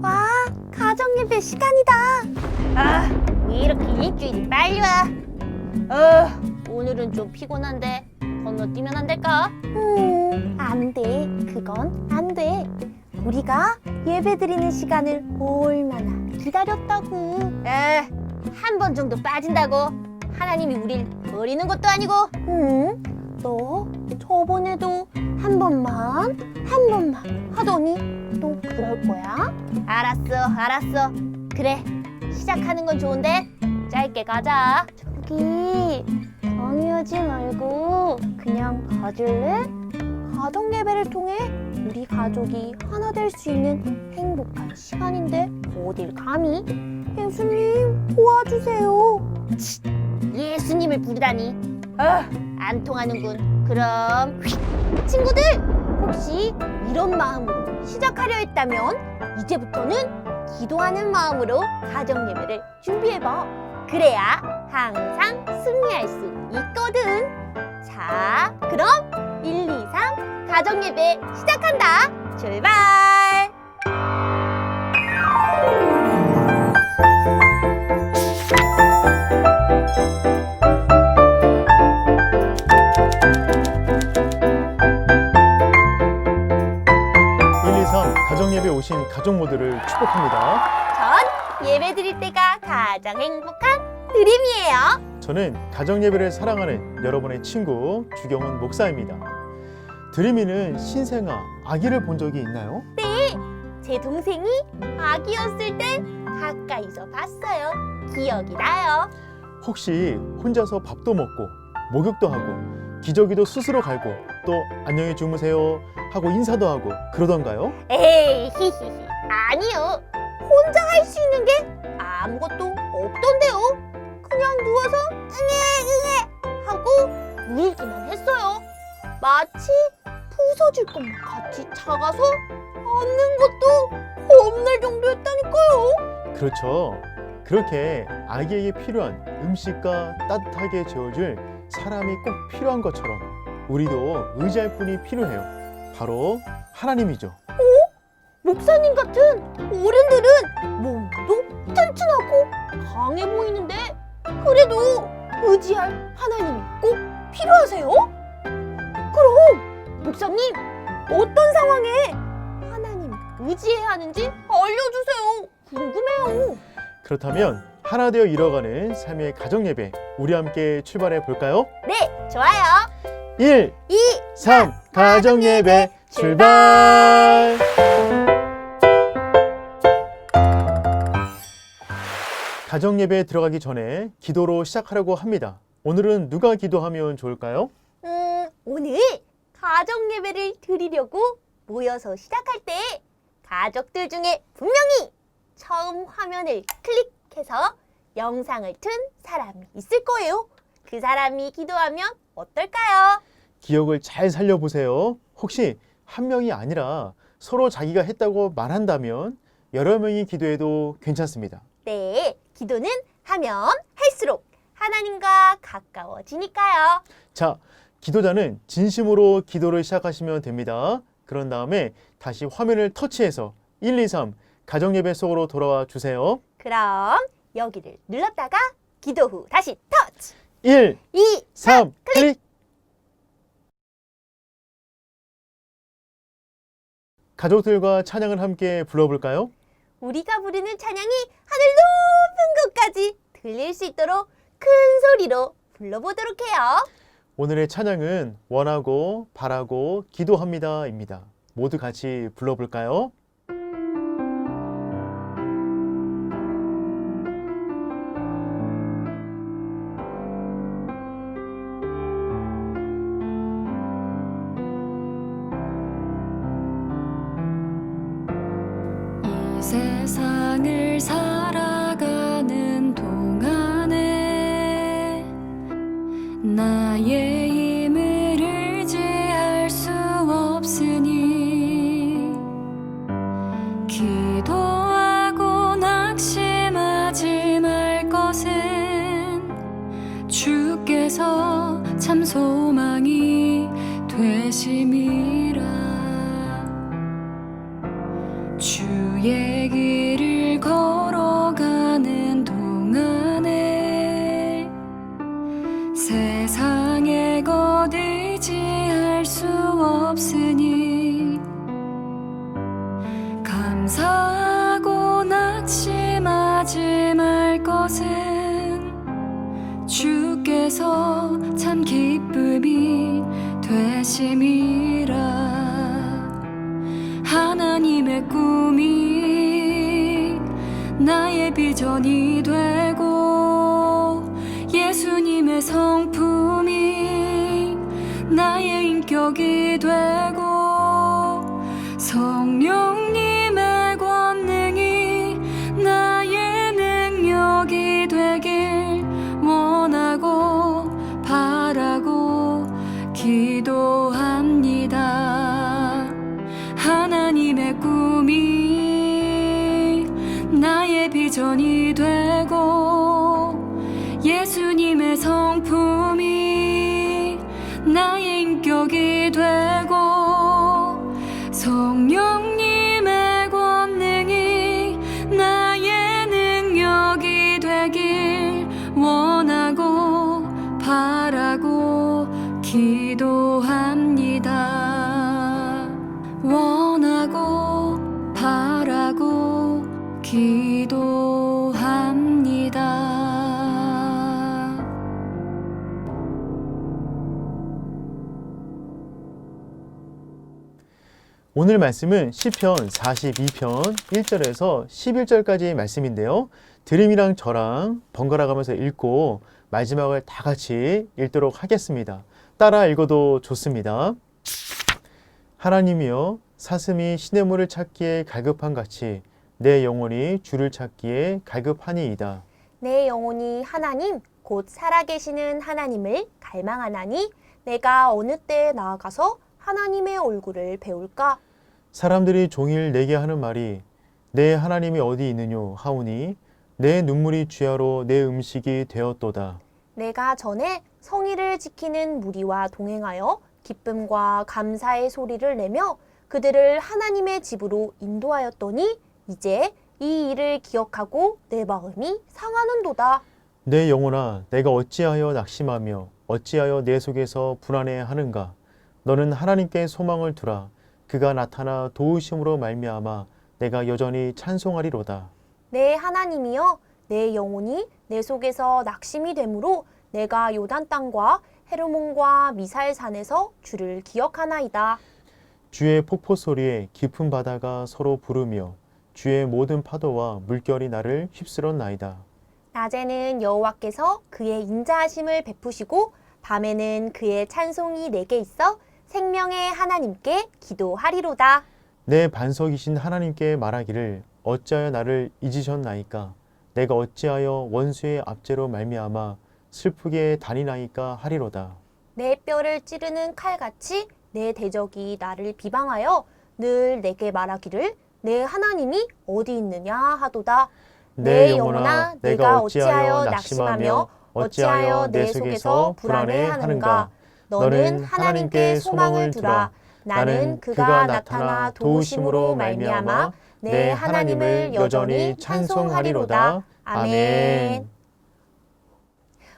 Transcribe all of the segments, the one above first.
와, 가정예배 시간이다. 왜 이렇게 일주일이 빨리 와? 오늘은 좀 피곤한데 건너뛰면 안 될까? 안 돼. 그건 안 돼. 우리가 예배 드리는 시간을 얼마나 기다렸다고. 한 번 정도 빠진다고 하나님이 우릴 버리는 것도 아니고. 너 저번에도 한 번만 하더니 또 그럴 거야? 알았어. 그래, 시작하는 건 좋은데 짧게 가자. 저기 강요하지 말고 그냥 가줄래? 가정예배를 통해 우리 가족이 하나 될 수 있는 행복한 시간인데 어딜 감히? 예수님 도와주세요. 예수님을 부르다니. 안 통하는군. 그럼 친구들, 혹시 이런 마음으로 시작하려 했다면 이제부터는 기도하는 마음으로 가정예배를 준비해봐. 그래야 항상 승리할 수 있거든. 자, 그럼 1, 2, 3 가정예배 시작한다. 출발! 가정예배 오신 가족 모두를 축복합니다. 전 예배 드릴 때가 가장 행복한 드림이에요. 저는 가정예배를 사랑하는 여러분의 친구 주경훈 목사입니다. 드림이는 신생아, 아기를 본 적이 있나요? 제 동생이 아기였을 때 가까이서 봤어요. 기억이 나요. 혹시 혼자서 밥도 먹고 목욕도 하고 기저귀도 스스로 갈고 또 안녕히 주무세요 하고 인사도 하고 그러던가요? 에이, 히히히. 아니요. 혼자 할 수 있는 게 아무것도 없던데요. 그냥 누워서 응애 하고 울기만 했어요. 마치 부서질 것만 같이 작아서 앉는 것도 겁날 정도였다니까요. 그렇죠. 그렇게 아기에게 필요한 음식과 따뜻하게 재워줄 사람이 꼭 필요한 것처럼 우리도 의지할 분이 필요해요. 바로 하나님이죠. 목사님 같은 어른들은 몸도 튼튼하고 강해 보이는데 그래도 의지할 하나님이 꼭 필요하세요? 그럼 목사님, 어떤 상황에 하나님 의지해야 하는지 알려주세요. 궁금해요. 그렇다면 하나 되어 이뤄가는 삶의 가정예배 우리 함께 출발해 볼까요? 네, 좋아요. 1, 2, 3 가정예배 출발! 가정예배에 들어가기 전에 기도로 시작하려고 합니다. 오늘은 누가 기도하면 좋을까요? 오늘 가정예배를 드리려고 모여서 시작할 때 가족들 중에 분명히 처음 화면을 클릭해서 영상을 튼 사람이 있을 거예요. 그 사람이 기도하면 어떨까요? 기억을 잘 살려보세요. 혹시 한 명이 아니라 서로 자기가 했다고 말한다면 여러 명이 기도해도 괜찮습니다. 네, 기도는 하면 할수록 하나님과 가까워지니까요. 자, 기도자는 진심으로 기도를 시작하시면 됩니다. 그런 다음에 다시 화면을 터치해서 1, 2, 3 가정예배 속으로 돌아와 주세요. 그럼 여기를 눌렀다가 기도 후 다시 터치! 1, 2, 3 클릭! 가족들과 찬양을 함께 불러볼까요? 우리가 부르는 찬양이 하늘 높은 곳까지 들릴 수 있도록 큰 소리로 불러보도록 해요. 오늘의 찬양은 원하고 바라고 기도합니다입니다. 모두 같이 불러볼까요? 이 세상을 살아가는 동안에 나의 힘을 의지할 수 없으니 기도하고 낙심하지 말 것은 주께서 참 소망이 되심이라 주의 감사하고 낙심하지 말 것은 주께서 참 기쁨이 되심이라. 하나님의 꿈이 나의 비전이 되고 예수님의 성품이 나의 인격이 되고 성령님의 권능이 나의 능력이 되길 원하고 바라고 기도합니다. 하나님의 꿈이 나의 비전이 되고 예수님의 성품이 나의 인격이 되고 성령님의 권능이 나의 능력이 되길 원하고 바라고 기도합니다. 원하고 바라고 기도합니다. 오늘 말씀은 시편 42편 1절에서 11절까지의 말씀인데요. 드림이랑 저랑 번갈아 가면서 읽고 마지막을 다 같이 읽도록 하겠습니다. 따라 읽어도 좋습니다. 하나님이여, 사슴이 시냇물을 찾기에 갈급한 같이 내 영혼이 주를 찾기에 갈급하니이다. 내 영혼이 하나님 곧 살아계시는 하나님을 갈망하나니 내가 어느 때에 나아가서 하나님의 얼굴을 배울까? 사람들이 종일 내게 하는 말이 내 하나님이 어디 있느뇨 하오니 내 눈물이 주야로 내 음식이 되었도다. 내가 전에 성의를 지키는 무리와 동행하여 기쁨과 감사의 소리를 내며 그들을 하나님의 집으로 인도하였더니 이제 이 일을 기억하고 내 마음이 상하는도다. 내 영혼아, 내가 어찌하여 낙심하며 어찌하여 내 속에서 불안해하는가? 너는 하나님께 소망을 두라. 그가 나타나 도우심으로 말미암아 내가 여전히 찬송하리로다. 내 하나님이여, 내 영혼이 내 속에서 낙심이 되므로 내가 요단 땅과 헤르몬과 미살산에서 주를 기억하나이다. 주의 폭포 소리에 깊은 바다가 서로 부르며 주의 모든 파도와 물결이 나를 휩쓸었나이다. 낮에는 여호와께서 그의 인자하심을 베푸시고 밤에는 그의 찬송이 내게 있어 생명의 하나님께 기도하리로다. 내 반석이신 하나님께 말하기를 어찌하여 나를 잊으셨나이까? 내가 어찌하여 원수의 압제로 말미암아 슬프게 다니나이까 하리로다. 내 뼈를 찌르는 칼같이 내 대적이 나를 비방하여 늘 내게 말하기를 내 하나님이 어디 있느냐 하도다. 내 영혼아, 내가 어찌하여 낙심하며 어찌하여 내 속에서 불안해하는가? 너는 하나님께 소망을 두라. 나는 그가 나타나 도우심으로 말미암아 내 하나님을 여전히 찬송하리로다. 아멘.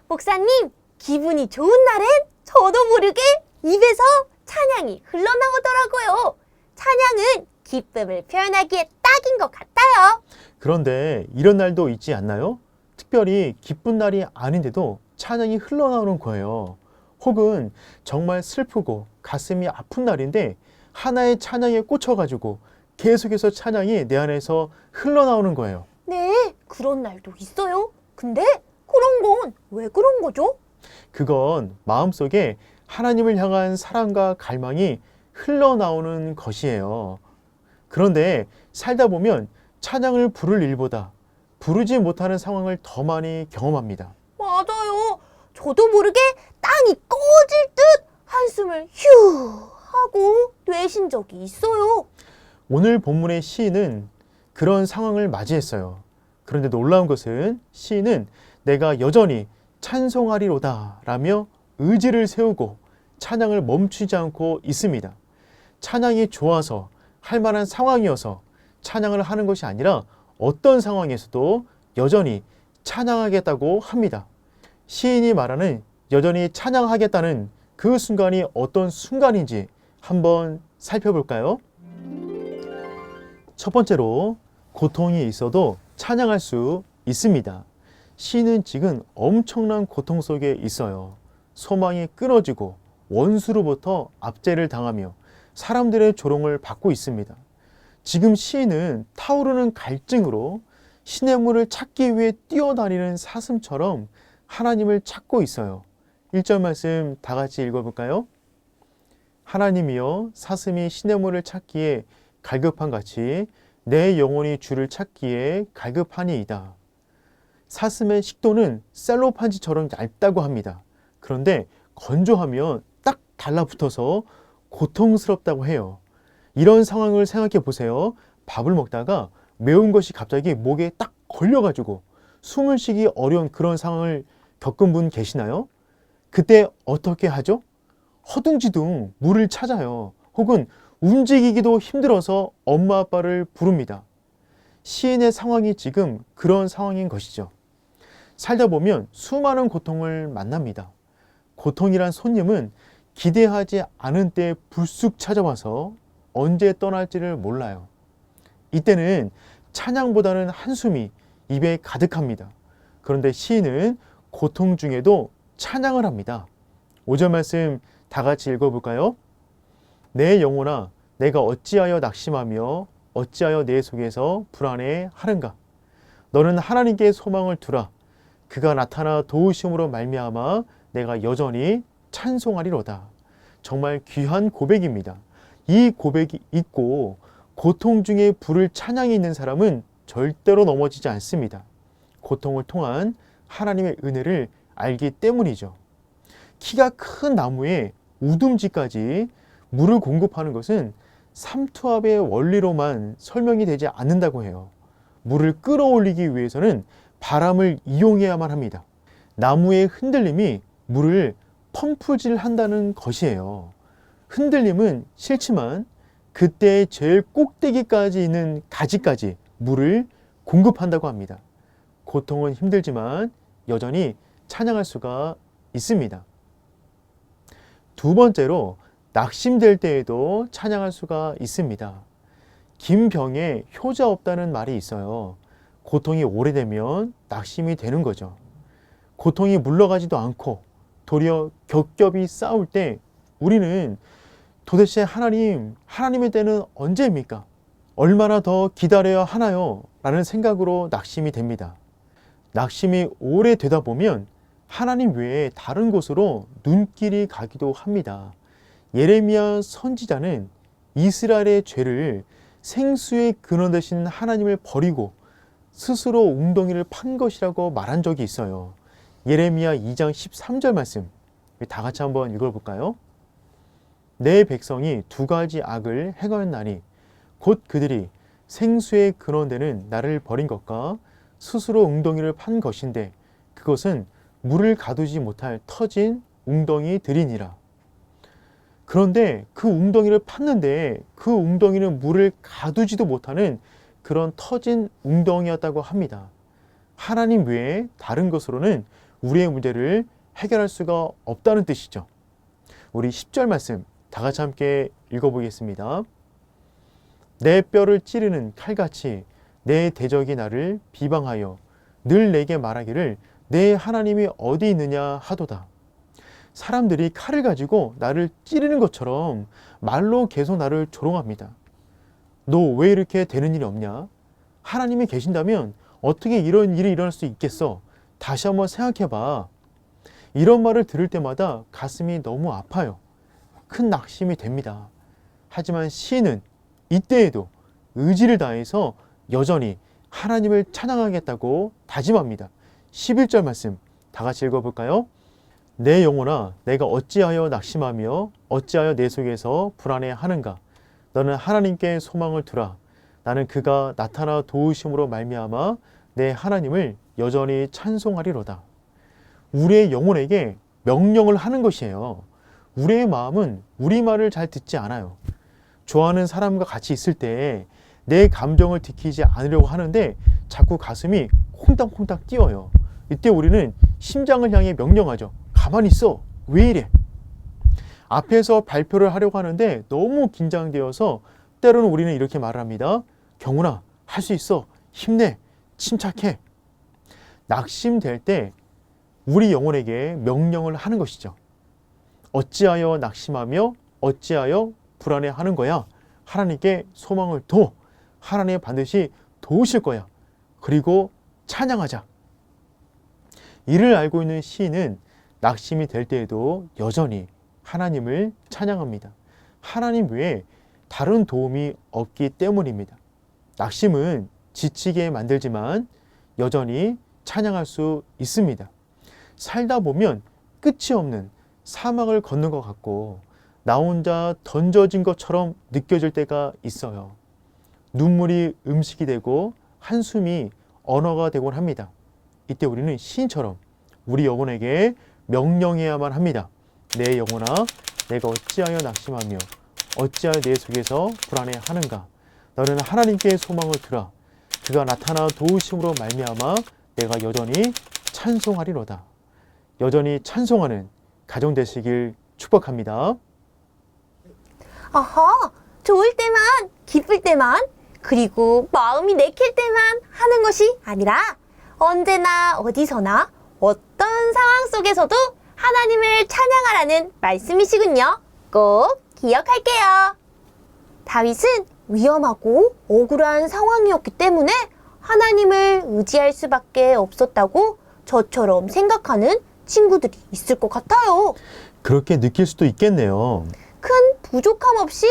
목사님, 기분이 좋은 날엔 저도 모르게 입에서 찬양이 흘러나오더라고요. 찬양은 기쁨을 표현하기에 딱인 것 같아요. 그런데 이런 날도 있지 않나요? 특별히 기쁜 날이 아닌데도 찬양이 흘러나오는 거예요. 혹은 정말 슬프고 가슴이 아픈 날인데 하나의 찬양에 꽂혀가지고 계속해서 찬양이 내 안에서 흘러나오는 거예요. 네, 그런 날도 있어요. 근데 그런 건 왜 그런 거죠? 그건 마음속에 하나님을 향한 사랑과 갈망이 흘러나오는 것이에요. 그런데 살다 보면 찬양을 부를 일보다 부르지 못하는 상황을 더 많이 경험합니다. 맞아요. 저도 모르게 땅이 꺼질 듯 한숨을 휴 하고 내쉰 적이 있어요. 오늘 본문의 시인은 그런 상황을 맞이했어요. 그런데 놀라운 것은 시인은 내가 여전히 찬송하리로다 라며 의지를 세우고 찬양을 멈추지 않고 있습니다. 찬양이 좋아서 할 만한 상황이어서 찬양을 하는 것이 아니라 어떤 상황에서도 여전히 찬양하겠다고 합니다. 시인이 말하는 여전히 찬양하겠다는 그 순간이 어떤 순간인지 한번 살펴볼까요? 첫 번째로 고통이 있어도 찬양할 수 있습니다. 시인은 지금 엄청난 고통 속에 있어요. 소망이 끊어지고 원수로부터 압제를 당하며 사람들의 조롱을 받고 있습니다. 지금 시인은 타오르는 갈증으로 시냇물을 찾기 위해 뛰어다니는 사슴처럼 하나님을 찾고 있어요. 1절 말씀 다 같이 읽어볼까요? 하나님이여, 사슴이 시냇물을 찾기에 갈급한 같이 내 영혼이 주를 찾기에 갈급하니이다. 사슴의 식도는 셀로판지처럼 얇다고 합니다. 그런데 건조하면 딱 달라붙어서 고통스럽다고 해요. 이런 상황을 생각해 보세요. 밥을 먹다가 매운 것이 갑자기 목에 딱 걸려가지고 숨을 쉬기 어려운 그런 상황을 겪은 분 계시나요? 그때 어떻게 하죠? 허둥지둥 물을 찾아요. 혹은 움직이기도 힘들어서 엄마 아빠를 부릅니다. 시인의 상황이 지금 그런 상황인 것이죠. 살다 보면 수많은 고통을 만납니다. 고통이란 손님은 기대하지 않은 때에 불쑥 찾아와서 언제 떠날지를 몰라요. 이때는 찬양보다는 한숨이 입에 가득합니다. 그런데 시인은 고통 중에도 찬양을 합니다. 5절 말씀 다 같이 읽어볼까요? 내 영혼아, 내가 어찌하여 낙심하며 어찌하여 내 속에서 불안해 하는가? 너는 하나님께 소망을 두라. 그가 나타나 도우심으로 말미암아 내가 여전히 찬송하리로다. 정말 귀한 고백입니다. 이 고백이 있고 고통 중에 부를 찬양이 있는 사람은 절대로 넘어지지 않습니다. 고통을 통한 하나님의 은혜를 알기 때문이죠. 키가 큰 나무에 우둠지까지 물을 공급하는 것은 삼투압의 원리로만 설명이 되지 않는다고 해요. 물을 끌어올리기 위해서는 바람을 이용해야만 합니다. 나무의 흔들림이 물을 펌프질 한다는 것이에요. 흔들림은 싫지만 그때의 제일 꼭대기까지 있는 가지까지 물을 공급한다고 합니다. 고통은 힘들지만 여전히 찬양할 수가 있습니다. 두 번째로 낙심될 때에도 찬양할 수가 있습니다. 김병에 효자 없다는 말이 있어요. 고통이 오래되면 낙심이 되는 거죠. 고통이 물러가지도 않고 도리어 겹겹이 싸울 때 우리는 도대체 하나님의 때는 언제입니까? 얼마나 더 기다려야 하나요? 라는 생각으로 낙심이 됩니다. 낙심이 오래되다 보면 하나님 외에 다른 곳으로 눈길이 가기도 합니다. 예레미야 선지자는 이스라엘의 죄를 생수의 근원 되신 하나님을 버리고 스스로 웅덩이를 판 것이라고 말한 적이 있어요. 예레미야 2장 13절 말씀 다 같이 한번 읽어볼까요? 내 백성이 두 가지 악을 행하였나니 곧 그들이 생수의 근원되는 나를 버린 것과 스스로 웅덩이를 판 것인데 그것은 물을 가두지 못할 터진 웅덩이들이니라. 그런데 그 웅덩이를 팠는데 그 웅덩이는 물을 가두지도 못하는 그런 터진 웅덩이였다고 합니다. 하나님 외에 다른 것으로는 우리의 문제를 해결할 수가 없다는 뜻이죠. 우리 10절 말씀 다 같이 함께 읽어보겠습니다. 내 뼈를 찌르는 칼같이 내 대적이 나를 비방하여 늘 내게 말하기를 내 하나님이 어디 있느냐 하도다. 사람들이 칼을 가지고 나를 찌르는 것처럼 말로 계속 나를 조롱합니다. 너 왜 이렇게 되는 일이 없냐? 하나님이 계신다면 어떻게 이런 일이 일어날 수 있겠어? 다시 한번 생각해봐. 이런 말을 들을 때마다 가슴이 너무 아파요. 큰 낙심이 됩니다. 하지만 시인은 이때에도 의지를 다해서 여전히 하나님을 찬양하겠다고 다짐합니다. 11절 말씀 다 같이 읽어볼까요? 내 영혼아, 내가 어찌하여 낙심하며 어찌하여 내 속에서 불안해하는가? 너는 하나님께 소망을 두라. 나는 그가 나타나 도우심으로 말미암아 내 하나님을 여전히 찬송하리로다. 우리의 영혼에게 명령을 하는 것이에요. 우리의 마음은 우리 말을 잘 듣지 않아요. 좋아하는 사람과 같이 있을 때 내 감정을 지키지 않으려고 하는데 자꾸 가슴이 콩닥콩닥 뛰어요. 이때 우리는 심장을 향해 명령하죠. 가만히 있어. 왜 이래? 앞에서 발표를 하려고 하는데 너무 긴장되어서 때로는 우리는 이렇게 말합니다. 경훈아, 할 수 있어. 힘내. 침착해. 낙심될 때 우리 영혼에게 명령을 하는 것이죠. 어찌하여 낙심하며 어찌하여 불안해하는 거야? 하나님께 소망을 둬. 하나님 반드시 도우실 거야. 그리고 찬양하자. 이를 알고 있는 시인은 낙심이 될 때에도 여전히 하나님을 찬양합니다. 하나님 외에 다른 도움이 없기 때문입니다. 낙심은 지치게 만들지만 여전히 찬양할 수 있습니다. 살다 보면 끝이 없는 사막을 걷는 것 같고 나 혼자 던져진 것처럼 느껴질 때가 있어요. 눈물이 음식이 되고 한숨이 언어가 되곤 합니다. 이때 우리는 시인처럼 우리 영혼에게 명령해야만 합니다. 내 영혼아, 내가 어찌하여 낙심하며 어찌하여 내 속에서 불안해하는가? 너는 하나님께 소망을 두라. 그가 나타나 도우심으로 말미암아 내가 여전히 찬송하리로다. 여전히 찬송하는 가정 되시길 축복합니다. 아하, 좋을 때만, 기쁠 때만, 그리고 마음이 내킬 때만 하는 것이 아니라 언제나 어디서나 어떤 상황 속에서도 하나님을 찬양하라는 말씀이시군요. 꼭 기억할게요. 다윗은 위험하고 억울한 상황이었기 때문에 하나님을 의지할 수밖에 없었다고 저처럼 생각하는 친구들이 있을 것 같아요. 그렇게 느낄 수도 있겠네요. 큰 부족함 없이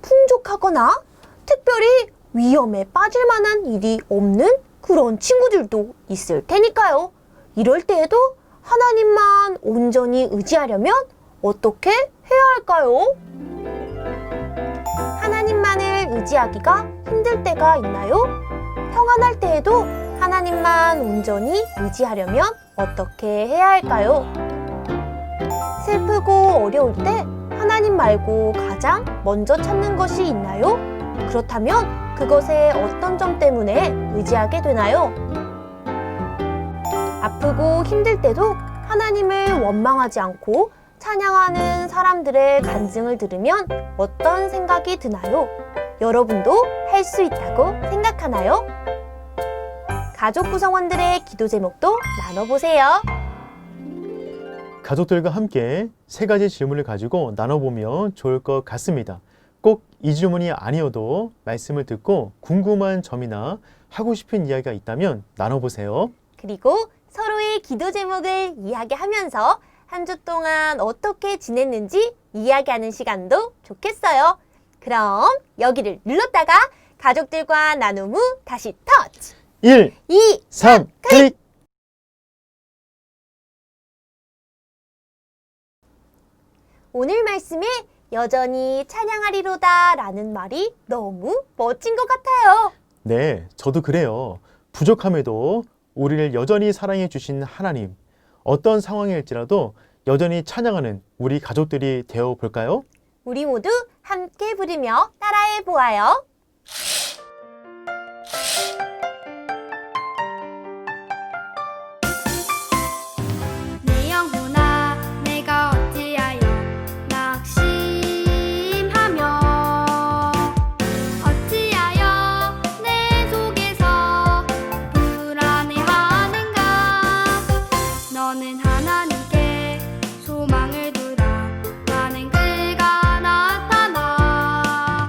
풍족하거나 특별히 위험에 빠질 만한 일이 없는 그런 친구들도 있을 테니까요. 이럴 때에도 하나님만 온전히 의지하려면 어떻게 해야 할까요? 하나님만을 의지하기가 힘들 때가 있나요? 평안할 때에도 하나님만 온전히 의지하려면 어떻게 해야 할까요? 슬프고 어려울 때 하나님 말고 가장 먼저 찾는 것이 있나요? 그렇다면 그것의 어떤 점 때문에 의지하게 되나요? 아프고 힘들 때도 하나님을 원망하지 않고 찬양하는 사람들의 간증을 들으면 어떤 생각이 드나요? 여러분도 할 수 있다고 생각하나요? 가족 구성원들의 기도 제목도 나눠보세요. 가족들과 함께 세 가지 질문을 가지고 나눠보면 좋을 것 같습니다. 꼭 이 질문이 아니어도 말씀을 듣고 궁금한 점이나 하고 싶은 이야기가 있다면 나눠보세요. 그리고 서로의 기도 제목을 이야기하면서 한 주 동안 어떻게 지냈는지 이야기하는 시간도 좋겠어요. 그럼 여기를 눌렀다가 가족들과 나눔 후 다시 터치! 1, 2, 3, 클릭! 오늘 말씀에 여전히 찬양하리로다 라는 말이 너무 멋진 것 같아요. 네, 저도 그래요. 부족함에도 우리를 여전히 사랑해 주신 하나님, 어떤 상황일지라도 여전히 찬양하는 우리 가족들이 되어 볼까요? 우리 모두 함께 부르며 따라해 보아요. 내 영혼아 내가 어찌하여 낙심하며 어찌하여 내 속에서 불안해하는가. 너는 하나님께 소망을 두라. 나는 그가 나타나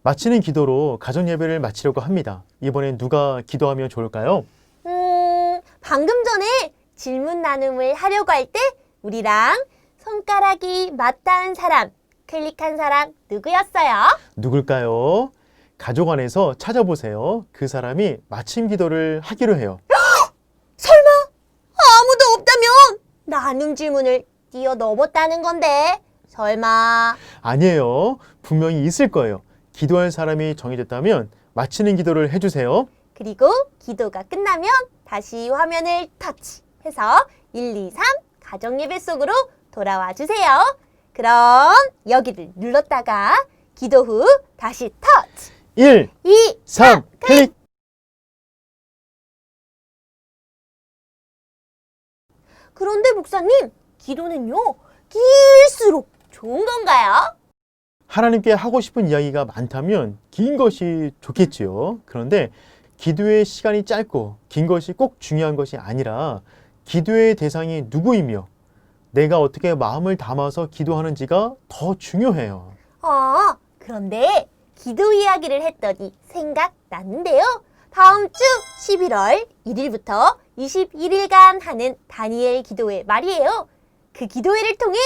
마치는 기도로 가정 예배를 마치려고 합니다. 이번엔 누가 기도하면 좋을까요? 방금 전에 질문 나눔을 하려고 할 때 우리랑 손가락이 맞닿은 사람, 클릭한 사람 누구였어요? 누굴까요? 가족 안에서 찾아보세요. 그 사람이 마침 기도를 하기로 해요. 설마 아무도 없다면 나눔 질문을 뛰어넘었다는 건데 설마. 아니에요. 분명히 있을 거예요. 기도할 사람이 정해졌다면 마치는 기도를 해주세요. 그리고 기도가 끝나면 다시 화면을 터치해서 1, 2, 3 가정예배 속으로 돌아와 주세요. 그럼 여기를 눌렀다가 기도 후 다시 터치 1, 2, 3, 클릭! 그런데 목사님, 기도는요 길수록 좋은 건가요? 하나님께 하고 싶은 이야기가 많다면 긴 것이 좋겠지요. 그런데 기도의 시간이 짧고 긴 것이 꼭 중요한 것이 아니라 기도의 대상이 누구이며 내가 어떻게 마음을 담아서 기도하는지가 더 중요해요. 그런데 기도 이야기를 했더니 생각났는데요. 다음 주 11월 1일부터 21일간 하는 다니엘 기도회 말이에요. 그 기도회를 통해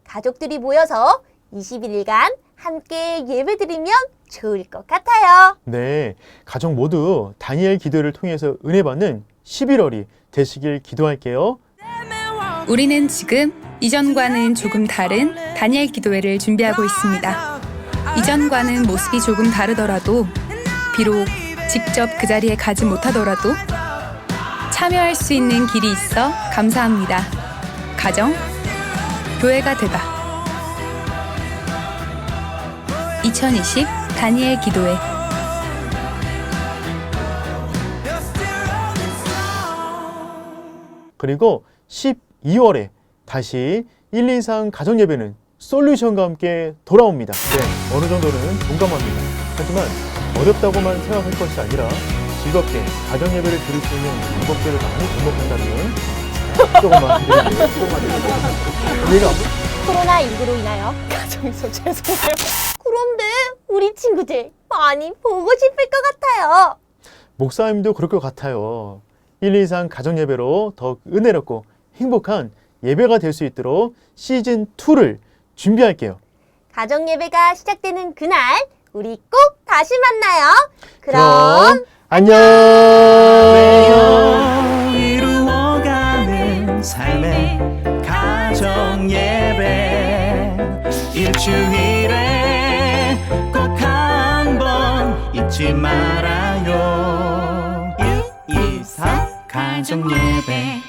가족들이 모여서 21일간 함께 예배드리면 좋을 것 같아요. 네, 가족 모두 다니엘 기도를 통해서 은혜 받는 11월이 되시길 기도할게요. 우리는 지금 이전과는 조금 다른 다니엘 기도회를 준비하고 있습니다. 이전과는 모습이 조금 다르더라도 비록 직접 그 자리에 가지 못하더라도 참여할 수 있는 길이 있어 감사합니다. 가정, 교회가 되다. 2020 다니엘 기도회. 그리고 12월에 다시 1, 2, 3 가정 예배는 솔루션과 함께 돌아옵니다. 네, 어느 정도는 동감합니다. 하지만 어렵다고만 생각할 것이 아니라 즐겁게 가정 예배를 드릴 수 있는 방법들을 많이 접목한다면 조금만 드릴게요. 이해가 코로나19로 인하여 가정에서 죄송해요. 그런데 우리 친구들 많이 보고 싶을 것 같아요. 목사님도 그럴 것 같아요. 1, 2, 3 가정 예배로 더욱 은혜롭고 행복한 예배가 될 수 있도록 시즌2를 준비할게요. 가정 예배가 시작되는 그날 우리 꼭 다시 만나요. 그럼 안녕. 이루어가는 삶의 가정 예배 일주일에 꼭 한 번 잊지 말아요. 1, 2, 3 가정 예배